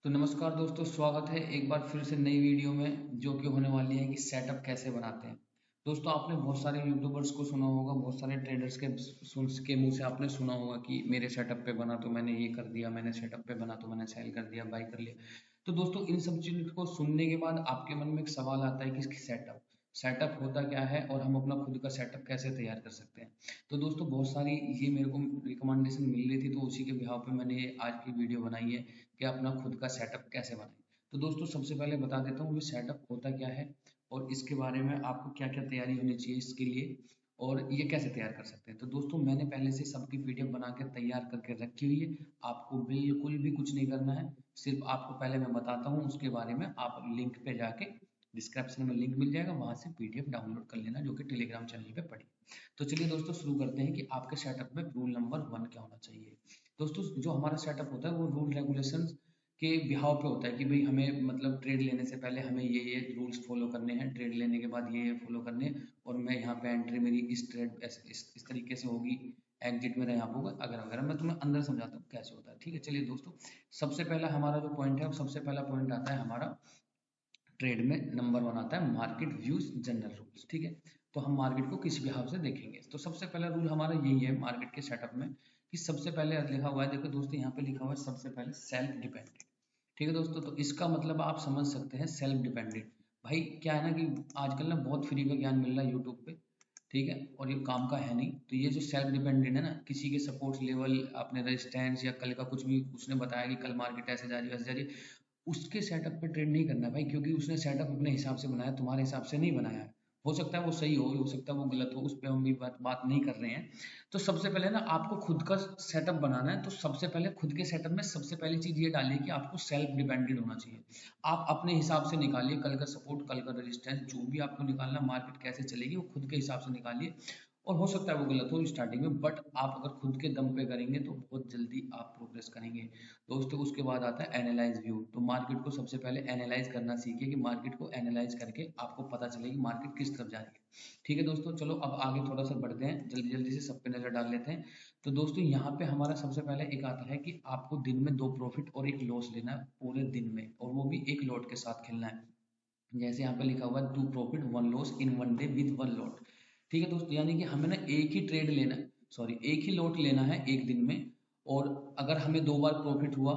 तो नमस्कार दोस्तों, स्वागत है एक बार फिर से नई वीडियो में जो कि होने वाली है कि सेटअप कैसे बनाते हैं। दोस्तों, आपने बहुत सारे यूट्यूबर्स को सुना होगा, बहुत सारे ट्रेडर्स के मुंह से आपने सुना होगा कि मेरे सेटअप पे बना तो मैंने ये कर दिया, मैंने सेटअप पे बना तो मैंने सेल कर दिया, बाई कर लिया। तो दोस्तों, इन सब चीज़ को सुनने के बाद आपके मन में एक सवाल आता है कि सेटअप सेटअप होता क्या है और हम अपना खुद का सेटअप कैसे तैयार कर सकते हैं। तो दोस्तों, बहुत सारी ये मेरे को रिकमेंडेशन मिल रही थी, तो उसी के बिहाव पे मैंने ये आज की वीडियो बनाई है कि अपना खुद का सेटअप कैसे बनाएं। तो दोस्तों, सबसे पहले बता देता हूँ ये सेटअप होता क्या है और इसके बारे में आपको क्या क्या तैयारी होनी चाहिए इसके लिए, और ये कैसे तैयार कर सकते हैं। तो दोस्तों, मैंने पहले से सबकी पीडीएफ बना के तैयार करके रखी हुई है। आपको बिल्कुल भी कुछ नहीं करना है, सिर्फ आपको पहले मैं बताता हूँ, उसके बारे में आप लिंक पे जाके डिस्क्रिप्शन में लिंक मिल जाएगा, वहां से पीडीएफ डाउनलोड कर लेना, जो कि टेलीग्राम चैनल पे पड़ी। तो चलिए दोस्तों, शुरू करते हैं कि आपके सेटअप में रूल नंबर 1 क्या होना चाहिए। दोस्तों, जो हमारा सेटअप होता है वो रूल रेगुलेशंस के बिहाव पे होता है कि भाई हमें मतलब ट्रेड लेने से पहले हमें ये रूल्स फॉलो करने हैं, ट्रेड लेने के बाद ये फॉलो करने हैं, और मैं यहाँ पे एंट्री मेरी इस ट्रेड इस तरीके से होगी, एग्जिट मेरा यहाँ पे होगा, अगर अगर मैं तुम्हें अंदर समझाता हूँ कैसे होता है। ठीक है, चलिए दोस्तों, सबसे पहला हमारा जो पॉइंट है, सबसे पहला पॉइंट आता है हमारा ट्रेड में नंबर 1 आता है मार्केट व्यूज जनरल रूल्स। ठीक है, तो हम मार्केट को किस बिहाव से देखेंगे। तो सबसे पहला रूल हमारा यही है मार्केट के सेटअप में कि सबसे पहले लिखा हुआ है, देखो दोस्तों, यहाँ पे लिखा हुआ है सबसे पहले सेल्फ डिपेंडेंट। ठीक है दोस्तों, तो इसका मतलब आप समझ सकते हैं सेल्फ डिपेंडेंट। भाई क्या है ना कि आजकल ना बहुत फ्री का ज्ञान मिल रहा है यूट्यूब पे, ठीक है, और ये काम का है नहीं। तो ये जो सेल्फ डिपेंडेंट है ना, किसी के सपोर्ट लेवल, अपने रेजिस्टेंस या कल का कुछ भी उसने बताया कि कल मार्केट ऐसे जा रही है वैसे जा रही है, उसके सेटअप पे ट्रेड नहीं करना भाई, क्योंकि उसने सेटअप अपने हिसाब से बनाया, तुम्हारे हिसाब से नहीं बनाया है। हो सकता है वो सही हो सकता है वो गलत हो, उस पर हम भी बात नहीं कर रहे हैं। तो सबसे पहले ना आपको खुद का सेटअप बनाना है, तो सबसे पहले खुद के सेटअप में सबसे पहली चीज ये डालिए कि आपको सेल्फ डिपेंडेंट होना चाहिए। आप अपने हिसाब से निकालिए, कल का सपोर्ट, कल का रेजिस्टेंस, जो भी आपको निकालना, मार्केट कैसे चलेगी वो खुद के हिसाब से निकालिए। और हो सकता है वो गलत हो स्टार्टिंग में, बट आप अगर खुद के दम पे करेंगे तो बहुत जल्दी आप प्रोग्रेस करेंगे। दोस्तों, उसके बाद आता है एनालाइज व्यू। तो मार्केट को सबसे पहले एनालाइज करना सीखिए, कि मार्केट को एनालाइज करके आपको पता चले कि मार्केट किस तरफ जा रही है। ठीक है दोस्तों, चलो अब आगे थोड़ा सा बढ़ते हैं, जल्दी जल्दी से सब पे नजर डाल लेते हैं। तो दोस्तों, यहाँ पे हमारा सबसे पहले एक आता है कि आपको दिन में 2 प्रॉफिट और 1 लॉस लेना है पूरे दिन में, और वो भी एक लॉट के साथ खेलना है। जैसे यहाँ पे लिखा हुआ है 2 profit 1 loss in 1 day with 1 lot. ठीक है दोस्तों, यानी कि हमें ना एक ही ट्रेड लेना है, सॉरी एक ही लॉट लेना है एक दिन में। और अगर हमें 2 बार प्रॉफिट हुआ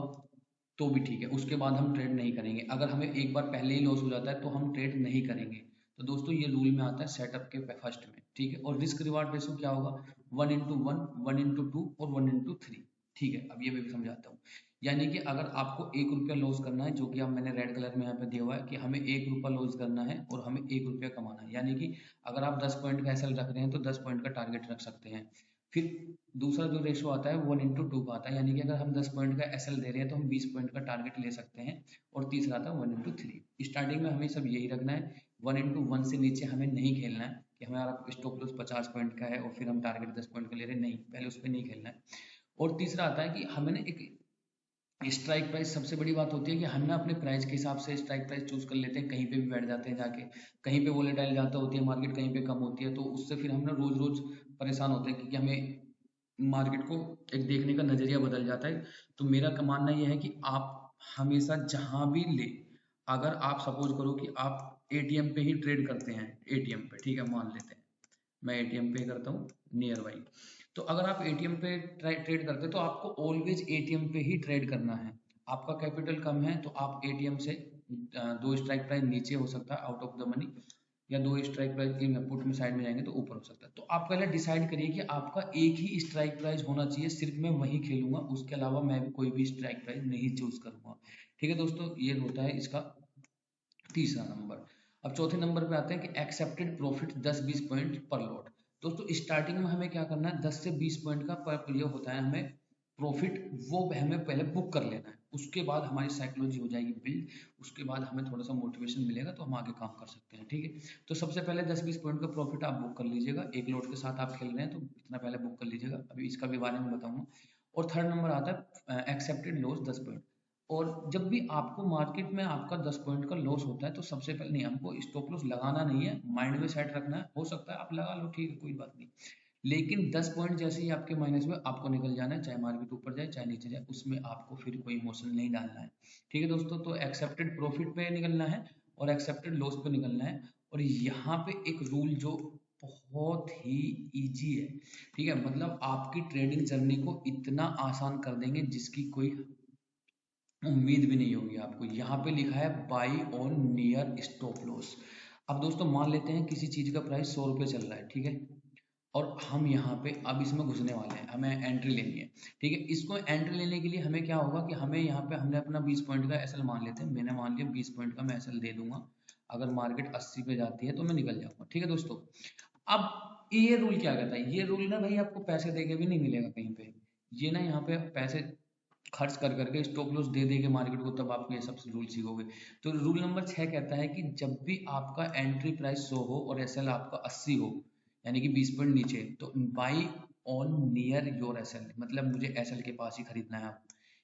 तो भी ठीक है, उसके बाद हम ट्रेड नहीं करेंगे। अगर हमें एक बार पहले ही लॉस हो जाता है तो हम ट्रेड नहीं करेंगे। तो दोस्तों, ये रूल में आता है सेटअप के फर्स्ट में। ठीक है, और रिस्क रिवार्ड रेशो क्या होगा, 1:1, 1:2 और 1:3। ठीक है, अब ये मैं भी समझाता हूँ। यानी कि अगर आपको 1 रुपया लॉस करना है, जो कि अब मैंने रेड कलर में यहाँ पे दिया हुआ है कि हमें 1 रुपया लॉस करना है और हमें 1 रुपया कमाना है, यानी कि अगर आप 10 पॉइंट का एसएल रख रहे हैं तो 10 पॉइंट का टारगेट रख सकते हैं। फिर दूसरा जो रेशो आता है 1:2 का आता है, यानी कि अगर हम 10 पॉइंट का एसएल दे रहे हैं तो हम 20 पॉइंट का टारगेट ले सकते हैं। और तीसरा आता है 1:3। स्टार्टिंग में हमें सब यही रखना है, 1:1 से नीचे हमें नहीं खेलना है कि हमारा स्टॉप लॉस 50 पॉइंट का है और फिर हम टारगेट 10 पॉइंट का ले रहे हैं, नहीं, पहले उस पर नहीं खेलना है। और तीसरा आता है कि हमें ना एक स्ट्राइक प्राइस, सबसे बड़ी बात होती है कि हम ना अपने प्राइस के हिसाब से स्ट्राइक प्राइस चूज कर लेते हैं, कहीं पे भी बैठ जाते हैं जाके, कहीं पे वोलेटाइल ज़्यादा होती है मार्केट, कहीं पे कम होती है, तो उससे फिर हम ना रोज रोज परेशान होते हैं, क्योंकि हमें मार्केट को एक देखने का नजरिया बदल जाता है। तो मेरा का मानना यह है कि आप हमेशा जहां भी ले, अगर आप सपोज करो कि आप एटीएम पे ही ट्रेड करते हैं, एटीएम पे, ठीक है, मान लेते हैं मैं एटीएम पे करता हूँ नियर बाई। तो अगर आप एटीएम पे ट्रेड करते हैं तो आपको ऑलवेज एटीएम पे ही ट्रेड करना है। आपका कैपिटल कम है तो आप एटीएम से 2 स्ट्राइक प्राइस नीचे हो सकता है आउट ऑफ द मनी, या 2 स्ट्राइक प्राइस इन पुट में साइड में जाएंगे तो ऊपर हो सकता है। तो आप पहले डिसाइड करिए कि आपका एक ही स्ट्राइक प्राइस होना चाहिए, सिर्फ मैं वही खेलूंगा, उसके अलावा मैं भी कोई भी स्ट्राइक प्राइस नहीं चूज करूंगा। ठीक है दोस्तों, ये होता है इसका तीसरा नंबर। अब चौथे नंबर पे आते हैं कि एक्सेप्टेड प्रॉफिट 10-20 पॉइंट पर लॉट। दोस्तों, स्टार्टिंग में हमें क्या करना है, 10 से 20 पॉइंट का पर ये होता है हमें प्रॉफिट, वो हमें पहले बुक कर लेना है, उसके बाद हमारी साइकोलॉजी हो जाएगी बिल्ड, उसके बाद हमें थोड़ा सा मोटिवेशन मिलेगा तो हम आगे काम कर सकते हैं। ठीक है, तो सबसे पहले 10-20 पॉइंट का प्रॉफिट आप बुक कर लीजिएगा, एक लॉट के साथ आप खेल रहे हैं तो इतना पहले बुक कर लीजिएगा, अभी इसका भी बारे में बताऊंगा। और थर्ड नंबर आता है एक्सेप्टेड लॉस 10 पॉइंट। और जब भी आपको मार्केट में आपका 10 पॉइंट का लॉस होता है तो सबसे पहले नहीं, हमको स्टॉप लॉस लगाना नहीं है, माइंड में सेट रखना है, हो सकता है आप लगा लो, ठीक है, कोई बात नहीं, लेकिन 10 पॉइंट जैसे ही आपके माइनस में आपको निकल जाना है, चाहे मार्केट ऊपर जाए चाहे नीचे जाए, उसमें आपको फिर कोई इमोशन नहीं डालना है। ठीक है दोस्तों, तो एक्सेप्टेड प्रॉफिट पे निकलना है और एक्सेप्टेड लॉस पे निकलना है। और यहाँ पे एक रूल जो बहुत ही इजी है, ठीक है, मतलब आपकी ट्रेडिंग जर्नी को इतना आसान कर देंगे जिसकी कोई उम्मीद भी नहीं होगी आपको। यहाँ पे लिखा है by on near stop loss. अब दोस्तों मान लेते हैं किसी चीज का प्राइस 100 रुपये चल रहा है, ठीक है, और हम यहाँ पे अब इसमें घुसने वाले हैं, हमें एंट्री लेनी है। ठीक है, इसको एंट्री लेने के लिए हमें क्या होगा कि हमें यहाँ पे हमने अपना 20 पॉइंट का एसएल मान लेते हैं, मैंने मान लिया 20 पॉइंट का मैं एसएल दे दूंगा। अगर मार्केट 80 पे जाती है तो मैं निकल जाऊंगा। ठीक है दोस्तों, अब ये रूल क्या कहता है, ये रूल ना भाई आपको पैसे दे के भी नहीं मिलेगा कहीं पे। ये ना यहाँ पे पैसे खर्च कर करके स्टॉप लॉस दे देंगे मार्केट को, तब आप ये सब रूल सीखोगे। तो रूल नंबर 6 कहता है कि जब भी आपका एंट्री प्राइस 100 हो और एसएल आपका 80 हो, यानी कि 20 पॉइंट नीचे, तो buy on near your SL, मतलब मुझे एसएल के पास ही खरीदना है।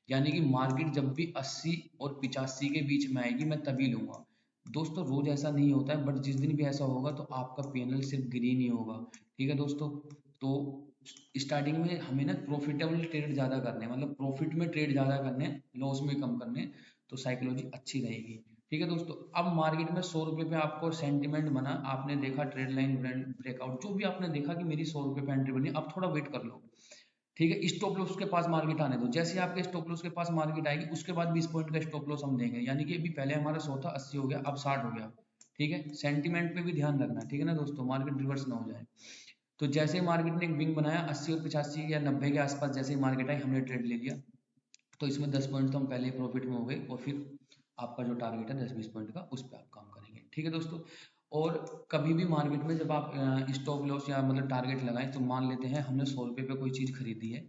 यानी कि मार्केट जब भी 80 और 85 के बीच में आएगी मैं तभी लूंगा। दोस्तों रोज ऐसा नहीं होता है, बट जिस दिन भी ऐसा होगा तो आपका पीएनएल सिर्फ ग्रीन ही होगा। ठीक है दोस्तों, तो स्टार्टिंग में हमें ना प्रॉफिटेबल ट्रेड ज्यादा करने हैं, मतलब प्रॉफिट में ट्रेड ज्यादा करने हैं, लॉस में कम करने हैं, तो साइकोलॉजी अच्छी रहेगी। ठीक है दोस्तों, अब मार्केट में 100 रुपये पे आपको सेंटिमेंट बना, आपने देखा ट्रेड लाइन ब्रेकआउट, जो भी आपने देखा कि मेरी 100 रुपये पे एंट्री बनी, अब थोड़ा वेट कर लो। ठीक है, स्टॉप लॉस के पास मार्केट आने दो, जैसे ही आपके स्टॉप लॉस के पास मार्केट आएगी उसके बाद 20 पॉइंट का स्टॉप लॉस हम देंगे। यानी कि अभी पहले हमारा 100 था, 80 हो गया, अब 60 हो गया। ठीक है, सेंटीमेंट पे भी ध्यान रखना है, ठीक है ना दोस्तों, मार्केट रिवर्स ना हो जाए। तो जैसे ही मार्केट ने एक विंग बनाया 80 और 85 या 90 के आसपास, जैसे ही मार्केट आई हमने ट्रेड ले लिया, तो इसमें 10 पॉइंट तो हम पहले ही प्रॉफिट में हो गए, और फिर आपका जो टारगेट है 10-20 पॉइंट का, उस पर आप काम करेंगे। ठीक है दोस्तों, और कभी भी मार्केट में जब आप स्टॉप लॉस या मतलब टारगेट लगाएं, तो मान लेते हैं हमने 100 रुपये पे कोई चीज़ खरीदी है,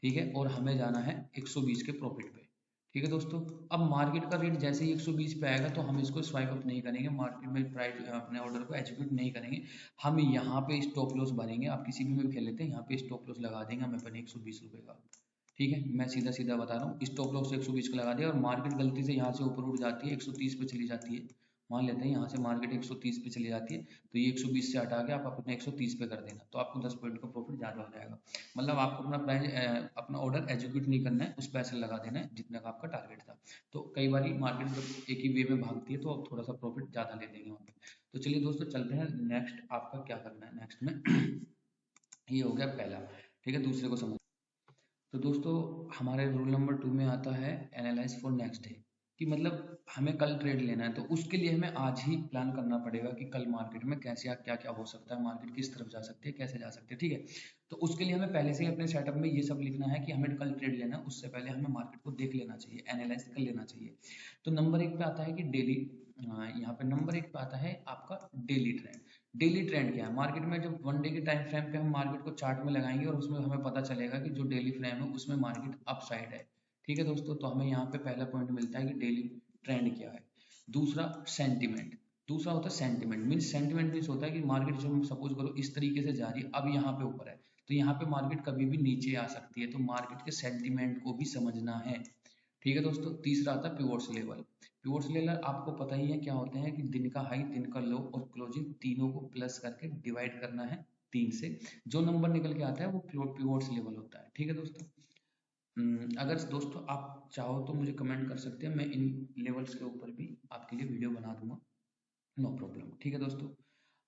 ठीक है, और हमें जाना है 120 के प्रॉफिट पे। ठीक है दोस्तों, अब मार्केट का रेट जैसे ही 120 पे आएगा तो हम इसको स्वाइप अप नहीं करेंगे, मार्केट में प्राइस अपने ऑर्डर को एग्जीक्यूट नहीं करेंगे। हम यहाँ पे स्टॉप लॉस भरेंगे, आप किसी भी खेल लेते हैं, यहाँ पे स्टॉप लॉस लगा देंगे हम अपने 120 रुपये का। ठीक है, मैं सीधा सीधा बता रहा हूँ, स्टॉप लॉस 120 का लगा दिया और मार्केट गलती से यहाँ से ऊपर उठ जाती है 130 पे चली जाती है, मान लेते हैं यहाँ से मार्केट 130 पे चली जाती है, तो ये 120 से हटा के आप अपने 130 पे कर देना, तो आपको 10 पॉइंट का प्रॉफिट ज़्यादा हो जाएगा। मतलब आपको अपना प्राइस अपना ऑर्डर एग्जीक्यूट नहीं करना है, उस पैसे लगा देना है जितना का आपका टारगेट था। तो कई बार मार्केट जब एक ही वे में भागती है तो आप थोड़ा सा प्रॉफिट ज़्यादा ले देंगे वहाँ पे। तो चलिए दोस्तों चलते हैं नेक्स्ट, आपका क्या करना है नेक्स्ट में। ये हो गया पहला। ठीक है, दूसरे को समझ। तो दोस्तों हमारे रूल नंबर 2 में आता है एनालाइज फॉर नेक्स्ट डे, कि मतलब हमें कल ट्रेड लेना है, तो उसके लिए हमें आज ही प्लान करना पड़ेगा कि कल मार्केट में कैसे क्या क्या हो सकता है, मार्केट किस तरफ जा सकती है, कैसे जा सकते हैं। ठीक है, तो उसके लिए हमें पहले से ही अपने सेटअप में ये सब लिखना है कि हमें कल ट्रेड लेना है, उससे पहले हमें मार्केट को देख लेना चाहिए, एनालाइज कर लेना चाहिए। तो नंबर 1 पे आता है कि डेली, यहाँ पे नंबर 1 पे आता है आपका डेली ट्रेंड। डेली ट्रेंड क्या है, मार्केट में जब वन डे के टाइम फ्रेम पे हम मार्केट को चार्ट में लगाएंगे और उसमें हमें पता चलेगा कि जो डेली फ्रेम है उसमें मार्केट अप साइड है। ठीक है दोस्तों, तो हमें यहाँ पे पहला पॉइंट मिलता है कि डेली ट्रेंड क्या है। दूसरा सेंटिमेंट, दूसरा होता है सेंटिमेंट, मीन्स सेंटिमेंट मीन्स होता है कि मार्केट जो सपोज करो इस तरीके से जा रही है, अब यहाँ पे ऊपर है, तो यहाँ पे मार्केट कभी भी नीचे आ सकती है, तो मार्केट के सेंटिमेंट को भी समझना है। ठीक है दोस्तों, तीसरा आता है पिवोट्स लेवल। पिवोट्स लेवल आपको पता ही है क्या होते हैं, कि दिन का हाई, दिन का लो और क्लोजिंग तीनों को प्लस करके डिवाइड करना है 3 से, जो नंबर निकल के आता है वो पिवोट्स लेवल होता है। ठीक है दोस्तों, अगर दोस्तों आप चाहो तो मुझे कमेंट कर सकते हैं, मैं इन लेवल्स के ऊपर भी आपके लिए वीडियो बना दूंगा, नो प्रॉब्लम। ठीक है दोस्तों,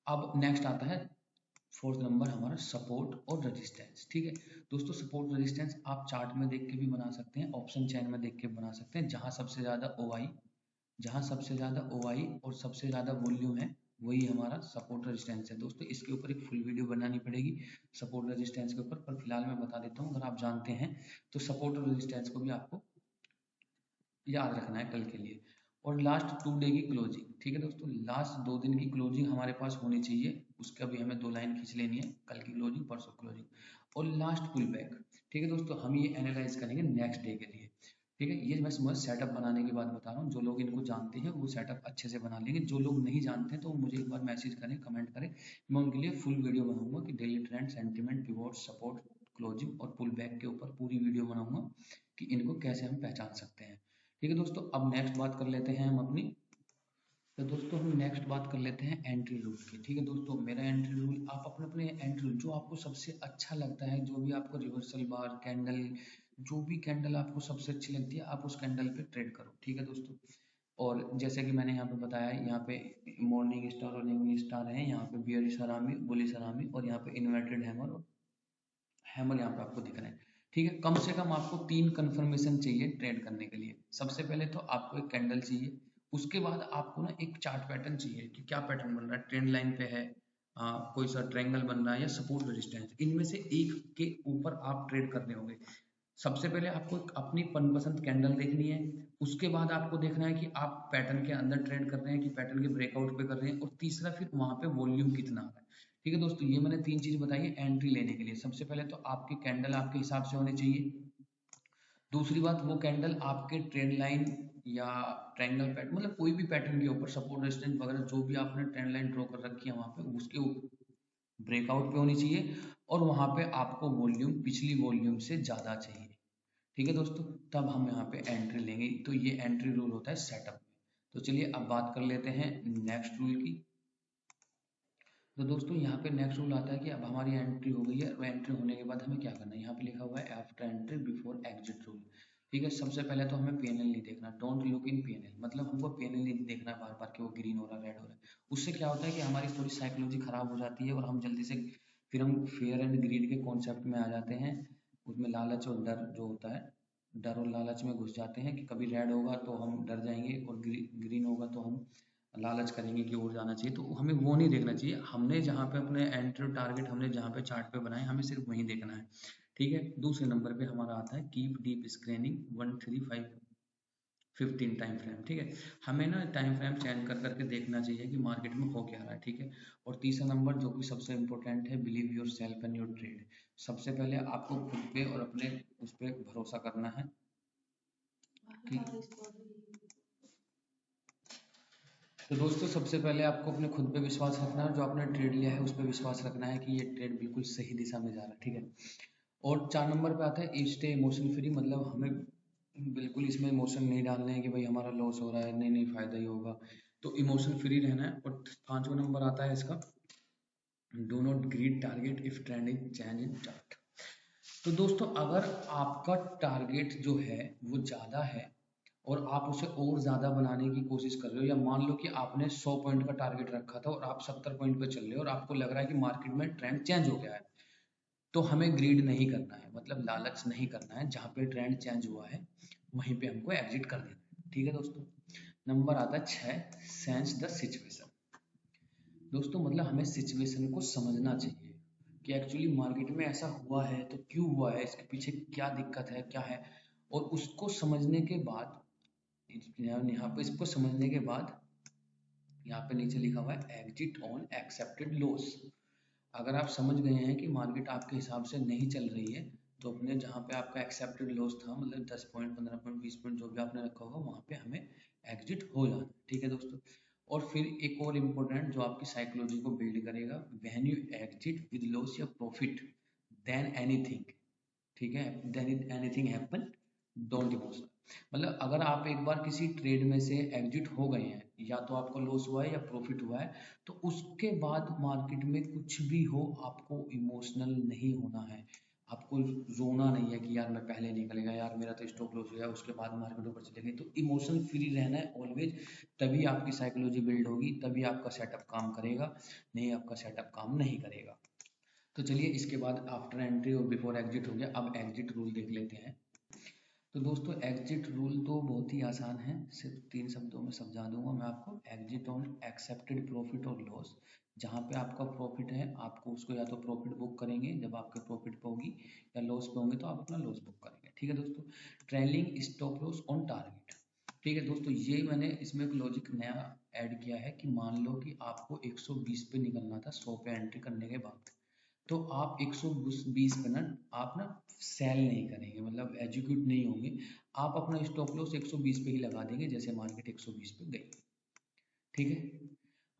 अब नेक्स्ट आता है फोर्थ नंबर हमारा सपोर्ट और रेजिस्टेंस। ठीक है दोस्तों, सपोर्ट रेजिस्टेंस आप चार्ट में देख के भी बना सकते हैं, ऑप्शन चैन में देख के बना सकते हैं, जहां सबसे ज्यादा ओआई, जहां सबसे ज्यादा ओआई और सबसे ज्यादा वॉल्यूम है, वही हमारा सपोर्ट रेजिस्टेंस है। दोस्तों इसके ऊपर एक फुल वीडियो बनानी पड़ेगी सपोर्ट रेजिस्टेंस के ऊपर, पर फिलहाल मैं बता देता हूँ, अगर आप जानते हैं तो सपोर्ट और रेजिस्टेंस को भी आपको याद रखना है कल के लिए। और लास्ट 2 डे की क्लोजिंग, ठीक है दोस्तों, लास्ट 2 दिन की क्लोजिंग हमारे पास होनी चाहिए, उसका भी हमें 2 लाइन खींच लेनी है, कल की क्लोजिंग परसों क्लोजिंग, और लास्ट पुल बैक। ठीक है दोस्तों, हम ये एनालाइज करेंगे नेक्स्ट डे के लिए। ठीक है, ये मैं सेटअप बनाने की बात बता रहा हूँ, जो लोग इनको जानते हैं वो सेटअप अच्छे से बना लेंगे, जो लोग नहीं जानते तो मुझे एक बार मैसेज करें, कमेंट करें, मैं उनके लिए फुल वीडियो बनाऊंगा कि daily trend, sentiment, pivot, support, closing और पुल बैक के ऊपर पूरी वीडियो बनाऊंगा कि इनको कैसे हम पहचान सकते हैं। ठीक है दोस्तों, अब नेक्स्ट बात कर लेते हैं हम अपनी तो दोस्तों हम नेक्स्ट बात कर लेते हैं एंट्री रूल की। ठीक है दोस्तों, मेरा एंट्री रूल, आप अपने अपने एंट्री रूल जो आपको सबसे अच्छा लगता है, जो भी आपको रिवर्सल बार कैंडल, जो भी कैंडल आपको सबसे अच्छी लगती है, आप उस कैंडल पे ट्रेड करो। ठीक है दोस्तों। और जैसे कि मैंने यहाँ पे बताया, यहाँ पे मॉर्निंग स्टार और इवनिंग स्टार है, यहाँ पे बियरिश हरामी, बुलिश हरामी, और यहाँ पे इन्वर्टेड हैमर और हैमर यहाँ पे आपको दिख रहे हैं। ठीक है, कम से कम आपको 3 कंफर्मेशन चाहिए ट्रेड करने के लिए। सबसे पहले तो आपको एक कैंडल चाहिए, उसके बाद आपको ना एक चार्ट पैटर्न चाहिए कि क्या पैटर्न बन रहा है, ट्रेंड लाइन पे है, कोई सा ट्रायंगल बन रहा है या सपोर्ट रेजिस्टेंस, इनमें से एक के ऊपर आप ट्रेड करने होंगे। सबसे पहले आपको अपनी मनपसंद कैंडल देखनी है, उसके बाद आपको देखना है कि आप पैटर्न के अंदर ट्रेड कर रहे हैं कि पैटर्न के ब्रेकआउट पे कर रहे हैं, और तीसरा फिर वहां पे वॉल्यूम कितना आ रहा है। ठीक है दोस्तों, ये मैंने 3 चीज बताई है एंट्री लेने के लिए। सबसे पहले तो आपकी कैंडल आपके हिसाब से होनी चाहिए। दूसरी बात, वो कैंडल आपके ट्रेंड लाइन या ट्रायंगल पैटर्न, मतलब कोई भी पैटर्न के ऊपर, सपोर्ट रेजिस्टेंस वगैरह जो भी आपने ट्रेंड लाइन ड्रॉ कर रखी है वहां पे, उसके ब्रेकआउट पे होनी चाहिए, और वहां पे आपको वॉल्यूम पिछली वॉल्यूम से ज्यादा चाहिए। ठीक है दोस्तों, तब हम यहाँ पे एंट्री लेंगे। तो ये एंट्री रूल होता है सेटअप में। तो चलिए अब बात कर लेते हैं नेक्स्ट रूल की। तो दोस्तों यहाँ पे नेक्स्ट रूल आता है कि अब हमारी एंट्री हो गई है, और एंट्री होने के बाद हमें क्या करना है, यहाँ पे लिखा हुआ है after entry before exit rule. ठीक है, सबसे पहले तो हमें पीएनएल नहीं देखना, डोंट लुक इन पीएनएल, मतलब हमको पीएनएल नहीं देखना बार बार कि वो ग्रीन हो रहा है, रेड हो रहा है। उससे क्या होता है कि हमारी थोड़ी साइकोलॉजी खराब हो जाती है, और हम जल्दी से फिर हम फेयर एंड ग्रीड के कॉन्सेप्ट में आ जाते हैं। उसमें लालच और डर जो होता है, डर और लालच में घुस जाते हैं कि कभी रेड होगा तो हम डर जाएंगे, और ग्रीन होगा तो हम लालच करेंगे कि और जाना चाहिए। तो हमें वो नहीं देखना चाहिए, हमने जहाँ पे अपने एंट्री टारगेट हमने जहाँ पे चार्ट पे बनाए, हमें सिर्फ वही देखना है। ठीक है, दूसरे नंबर पे हमारा आता है keep deep screening 13515 time frame. ठीक है, हमें ना टाइम फ्रेम चेंज कर करके देखना चाहिए कि मार्केट में हो क्या रहा है। ठीक है, और तीसरा नंबर जो कि सबसे इंपॉर्टेंट है, believe your self and your trade. सबसे पहले आपको खुद पे और अपने उस पर भरोसा करना है कि, तो दोस्तों सबसे पहले आपको अपने खुद पे विश्वास रखना है, जो आपने ट्रेड लिया है उस पर विश्वास रखना है कि ये ट्रेड बिल्कुल सही दिशा में जा रहा है। ठीक है, और 4 नंबर पे आता है स्टे इमोशन फ्री, मतलब हमें बिल्कुल इसमें इमोशन नहीं डालने हैं कि भाई हमारा लॉस हो रहा है, नहीं नहीं फायदा ही होगा, तो इमोशन फ्री रहना है। और 5वां नंबर आता है इसका, do not greed target if trending change in chart. तो दोस्तों अगर आपका टारगेट जो है वो ज़्यादा है, और आप उसे और ज़्यादा बनाने की कोशिश कर रहे हो, या मान लो कि आपने 100 पॉइंट का टारगेट रखा था और आप 70 पॉइंट पे चल रहे हो, और आपको लग रहा है कि मार्केट में ट्रेंड चेंज हो गया है, तो हमें ग्रीड नहीं करना है, मतलब लालच नहीं करना है। जहाँ पे ट्रेंड चेंज हुआ है वहीं पे हमको एग्जिट कर देना है। ठीक है दोस्तों, नंबर आता है 6, सेंस द सिचुएशन। दोस्तों मतलब हमें सिचुएशन को समझना चाहिए कि एक्चुअली मार्केट में ऐसा हुआ है तो क्यों हुआ है, इसके पीछे क्या दिक्कत है, क्या है, और उसको समझने के बाद, यहाँ पे इसको समझने के बाद यहाँ पे नीचे लिखा हुआ है एग्जिट ऑन एक्सेप्टेड लॉस। अगर आप समझ गए हैं कि मार्केट आपके हिसाब से नहीं चल रही है, तो अपने जहाँ पे आपका एक्सेप्टेड लॉस था, मतलब 10 पॉइंट, 15 पॉइंट, 20 पॉइंट जो भी आपने रखा होगा, वहाँ पे हमें एग्जिट हो जाना। ठीक है दोस्तों, और फिर एक और इम्पोर्टेंट जो आपकी साइकोलॉजी को बिल्ड करेगा, when you exit with loss या प्रॉफिट देन एनीथिंग, ठीक है, than anything happen, don't emotion. मतलब अगर आप एक बार किसी ट्रेड में से एग्जिट हो गए हैं, या तो आपको लॉस हुआ है या प्रॉफिट हुआ है, तो उसके बाद मार्केट में कुछ भी हो, आपको इमोशनल नहीं होना है। आपको रोना नहीं है कि यार मैं पहले निकल गया, यार मेरा तो स्टॉप लॉस हो गया, उसके बाद मार्केट ऊपर चले गई। तो इमोशन फ्री रहना है ऑलवेज, तभी आपकी साइकोलॉजी बिल्ड होगी, तभी आपका सेटअप काम करेगा, नहीं आपका सेटअप काम नहीं करेगा। तो चलिए इसके बाद आफ्टर एंट्री और बिफोर एग्जिट हो गया, अब एग्जिट रूल देख लेते हैं। तो दोस्तों एग्जिट रूल तो बहुत ही आसान है, सिर्फ 3 शब्दों में समझा दूंगा मैं आपको। एग्जिट ऑन एक्सेप्टेड प्रॉफिट और लॉस, जहाँ पे आपका प्रॉफिट है आपको उसको या तो प्रॉफिट बुक करेंगे जब आपके प्रॉफिट पे होगी, या लॉस पे होंगे तो आप अपना लॉस बुक करेंगे। ठीक है दोस्तों, trailing stop loss on target. ठीक है दोस्तों, ये मैंने इसमें एक लॉजिक नया ऐड किया है कि मान लो कि आपको 120 पे निकलना था 100 पे एंट्री करने के बाद, तो आप 120 पे ना, आप ना सेल नहीं करेंगे, मतलब एग्जीक्यूट नहीं होंगे, आप अपना स्टॉप लॉस 120 पे ही लगा देंगे जैसे मार्केट 120 पे गई। ठीक है,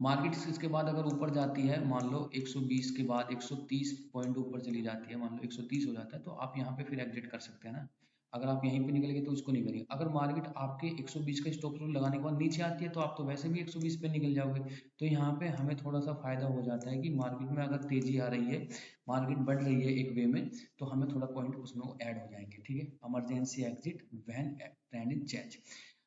मार्केट इसके बाद अगर ऊपर जाती है, मान लो 120 के बाद 130 पॉइंट ऊपर चली जाती है, मान लो 130 हो जाता है, तो आप यहाँ पे फिर एग्जिट कर सकते हैं ना। अगर आप यहीं पे निकल गए तो इसको नहीं करेंगे। अगर मार्केट आपके 120 का स्टॉप लॉस लगाने के बाद नीचे आती है तो आप तो वैसे भी 120 पे निकल जाओगे। तो यहाँ पे हमें थोड़ा सा फायदा हो जाता है कि मार्केट में अगर तेजी आ रही है, मार्केट बढ़ रही है एक वे में, तो हमें थोड़ा पॉइंट उसमें ऐड हो जाएंगे। ठीक है, emergency exit when trend in change,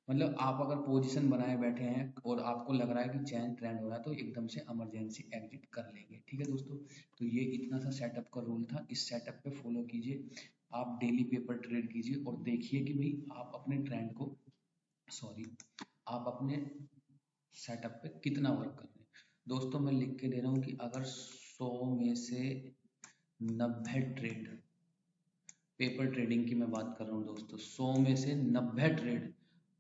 मतलब आप अगर पोजीशन बनाए बैठे हैं और आपको लग रहा है कि चेंज ट्रेंड हो रहा है तो एकदम से इमरजेंसी एग्जिट कर लेंगे। ठीक है दोस्तों, तो ये इतना सा सेटअप का रूल था। इस सेटअप पे फॉलो कीजिए, आप डेली पेपर ट्रेड कीजिए और देखिए कि भाई आप अपने ट्रेंड को, सॉरी, आप अपने सेटअप पे कितना वर्क कर रहे हैं। दोस्तों मैं लिख के दे रहा हूँ कि अगर 100 में से 90 ट्रेड, पेपर ट्रेडिंग की मैं बात कर रहा हूँ दोस्तों, 100 में से 90 ट्रेड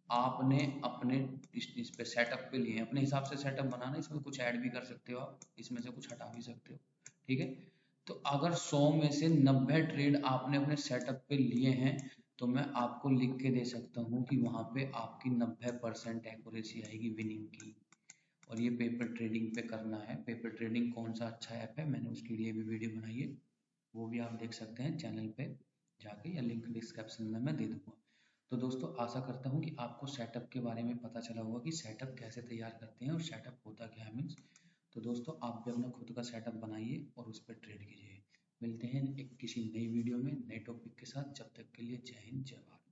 आपने अपने इस पे सेटअप पे लिए, अपने हिसाब से सेटअप बनाना, इसमें कुछ ऐड भी कर सकते हो आप, इसमें से कुछ हटा भी सकते हो। ठीक है, तो अगर 100 में से 90 ट्रेड आपने अपने सेटअप पे लिए हैं तो मैं आपको लिख के दे सकता हूँ कि वहाँ पे आपकी 90% एक्यूरेसी आएगी विनिंग की। और ये पेपर ट्रेडिंग पे करना है। पेपर ट्रेडिंग कौन सा अच्छा ऐप है, मैंने उसके लिए भी वीडियो बनाई है, वो भी आप देख सकते हैं चैनल पे जाके, या लिंक डिस्क्रिप्शन में मैं दे दूंगा। तो दोस्तों आशा करता हूँ कि आपको सेटअप के बारे में पता चला होगा कि सेटअप कैसे तैयार करते हैं और सेटअप होता क्या है मीन्स। तो दोस्तों आप भी अपना खुद का सेटअप बनाइए और उस पर ट्रेड कीजिए। मिलते हैं एक किसी नई वीडियो में नए टॉपिक के साथ, जब तक के लिए जय हिंद जय भारत।